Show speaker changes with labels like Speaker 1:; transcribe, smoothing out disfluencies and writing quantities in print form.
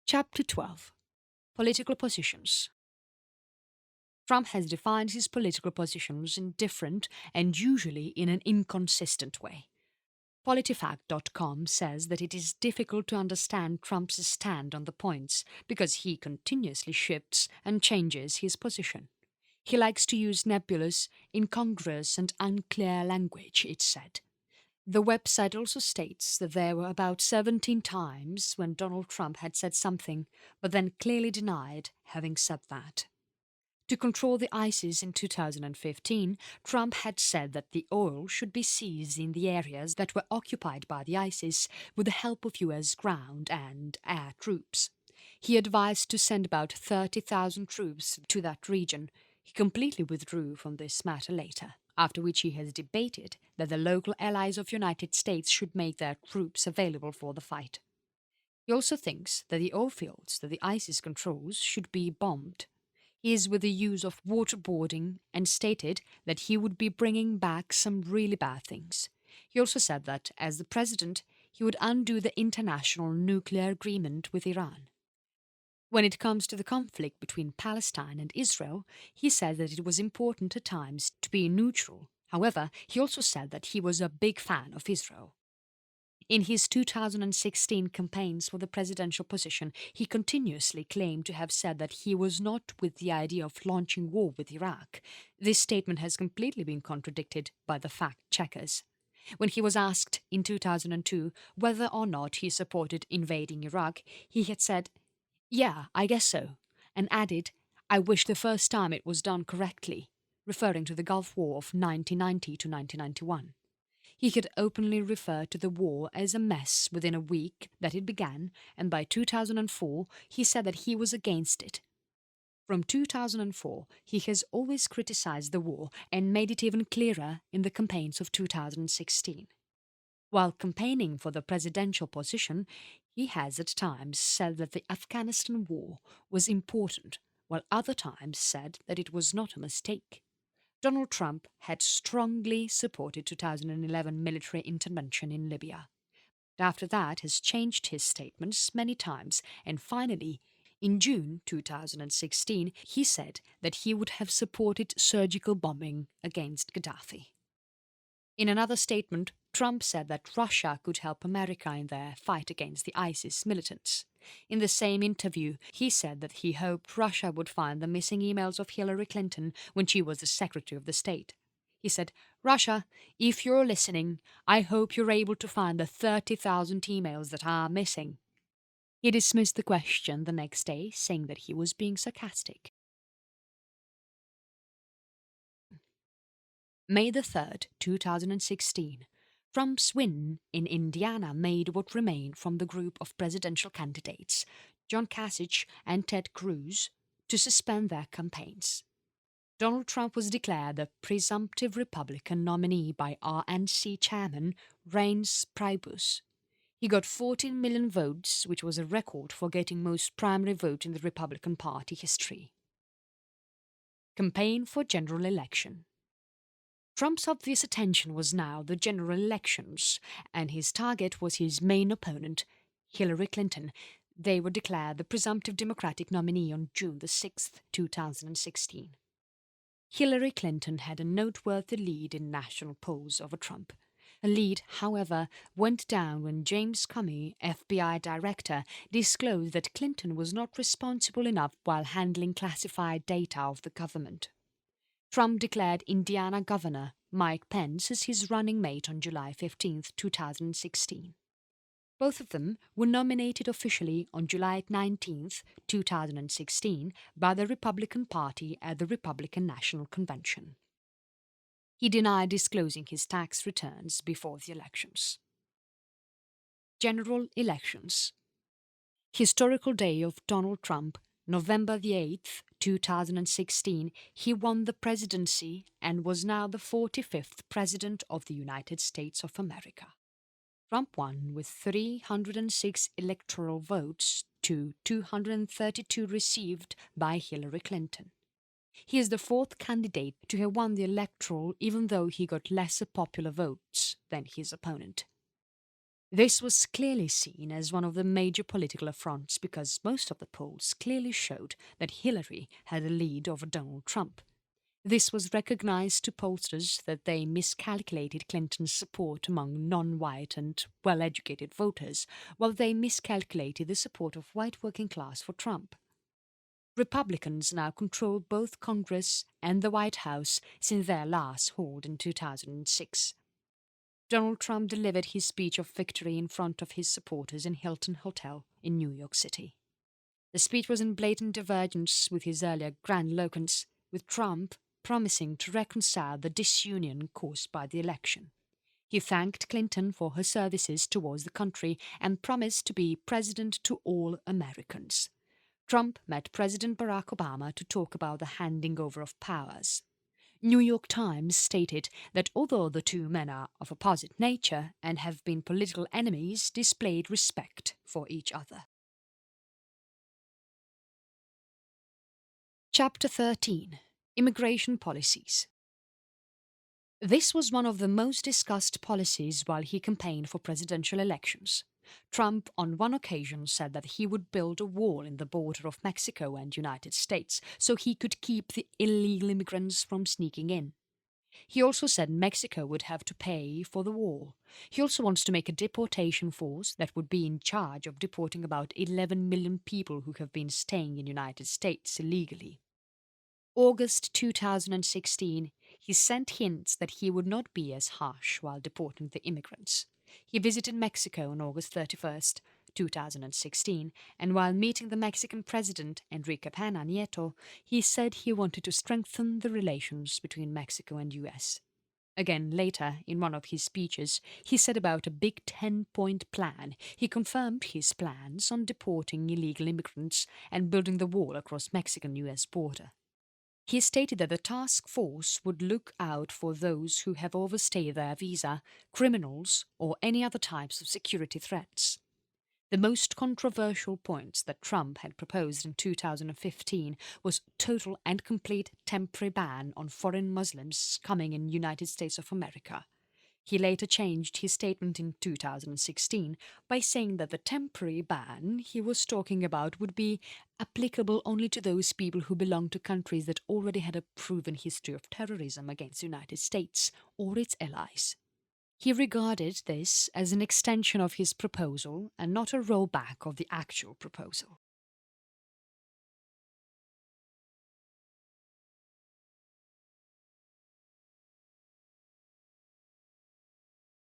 Speaker 1: Chapter 12. Political Positions. Trump has defined his political positions in different and usually in an inconsistent way. PolitiFact.com says that it is difficult to understand Trump's stand on the points because he continuously shifts and changes his position. He likes to use nebulous, incongruous and unclear language, it said. The website also states that there were about 17 times when Donald Trump had said something, but then clearly denied having said that. To control the ISIS in 2015, Trump had said that the oil should be seized in the areas that were occupied by the ISIS with the help of US ground and air troops. He advised to send about 30,000 troops to that region. He completely withdrew from this matter later, after which he has debated that the local allies of United States should make their troops available for the fight. He also thinks that the oil fields that the ISIS controls should be bombed. He is with the use of waterboarding and stated that he would be bringing back some really bad things. He also said that, as the president, he would undo the international nuclear agreement with Iran. When it comes to the conflict between Palestine and Israel, he said that it was important at times to be neutral. However, he also said that he was a big fan of Israel. In his 2016 campaigns for the presidential position, he continuously claimed to have said that he was not with the idea of launching war with Iraq. This statement has completely been contradicted by the fact checkers. When he was asked in 2002 whether or not he supported invading Iraq, he had said, "Yeah, I guess so," and added, "I wish the first time it was done correctly," referring to the Gulf War of 1990 to 1991. He could openly refer to the war as a mess within a week that it began, and by 2004 he said that he was against it. From 2004, he has always criticized the war and made it even clearer in the campaigns of 2016. While campaigning for the presidential position, he has at times said that the Afghanistan war was important, while other times said that it was not a mistake. Donald Trump had strongly supported 2011 military intervention in Libya. After that has changed his statements many times, and finally, in June 2016, he said that he would have supported surgical bombing against Gaddafi. In another statement, Trump said that Russia could help America in their fight against the ISIS militants. In the same interview, he said that he hoped Russia would find the missing emails of Hillary Clinton when she was the Secretary of the State. He said, "Russia, if you're listening, I hope you're able to find the 30,000 emails that are missing." He dismissed the question the next day, saying that he was being sarcastic. May the 3rd, 2016. Trump's win in Indiana made what remained from the group of presidential candidates, John Kasich and Ted Cruz, to suspend their campaigns. Donald Trump was declared the presumptive Republican nominee by RNC chairman Reince Priebus. He got 14 million votes, which was a record for getting most primary vote in the Republican Party history. Campaign for general election. Trump's obvious attention was now the general elections, and his target was his main opponent, Hillary Clinton. They were declared the presumptive Democratic nominee on June the 6th, 2016. Hillary Clinton had a noteworthy lead in national polls over Trump. Her lead, however, went down when James Comey, FBI director, disclosed that Clinton was not responsible enough while handling classified data of the government. Trump declared Indiana Governor Mike Pence as his running mate on July 15, 2016. Both of them were nominated officially on July 19, 2016 by the Republican Party at the Republican National Convention. He denied disclosing his tax returns before the elections. General elections. Historical day of Donald Trump, November the 8th, 2016, he won the presidency and was now the 45th President of the United States of America. Trump won with 306 electoral votes to 232 received by Hillary Clinton. He is the fourth candidate to have won the electoral even though he got lesser popular votes than his opponent. This was clearly seen as one of the major political affronts because most of the polls clearly showed that Hillary had a lead over Donald Trump. This was recognized to pollsters that they miscalculated Clinton's support among non-white and well-educated voters, while they miscalculated the support of white working class for Trump. Republicans now control both Congress and the White House since their last hold in 2006. Donald Trump delivered his speech of victory in front of his supporters in Hilton Hotel in New York City. The speech was in blatant divergence with his earlier grandiloquence, with Trump promising to reconcile the disunion caused by the election. He thanked Clinton for her services towards the country and promised to be president to all Americans. Trump met President Barack Obama to talk about the handing over of powers. New York Times stated that although the two men are of opposite nature and have been political enemies, displayed respect for each other. Chapter 13: Immigration Policies. This was one of the most discussed policies while he campaigned for presidential elections. Trump on one occasion said that he would build a wall in the border of Mexico and United States so he could keep the illegal immigrants from sneaking in. He also said Mexico would have to pay for the wall. He also wants to make a deportation force that would be in charge of deporting about 11 million people who have been staying in the United States illegally. August 2016, he sent hints that he would not be as harsh while deporting the immigrants. He visited Mexico on August 31st, 2016, and while meeting the Mexican president Enrique Peña Nieto, he said he wanted to strengthen the relations between Mexico and US. Again later, in one of his speeches, he said about a big 10-point plan. He confirmed his plans on deporting illegal immigrants and building the wall across Mexican-US border. He stated that the task force would look out for those who have overstayed their visa, criminals, or any other types of security threats. The most controversial points that Trump had proposed in 2015 was total and complete temporary ban on foreign Muslims coming in United States of America. He later changed his statement in 2016 by saying that the temporary ban he was talking about would be applicable only to those people who belong to countries that already had a proven history of terrorism against the United States or its allies. He regarded this as an extension of his proposal and not a rollback of the actual proposal.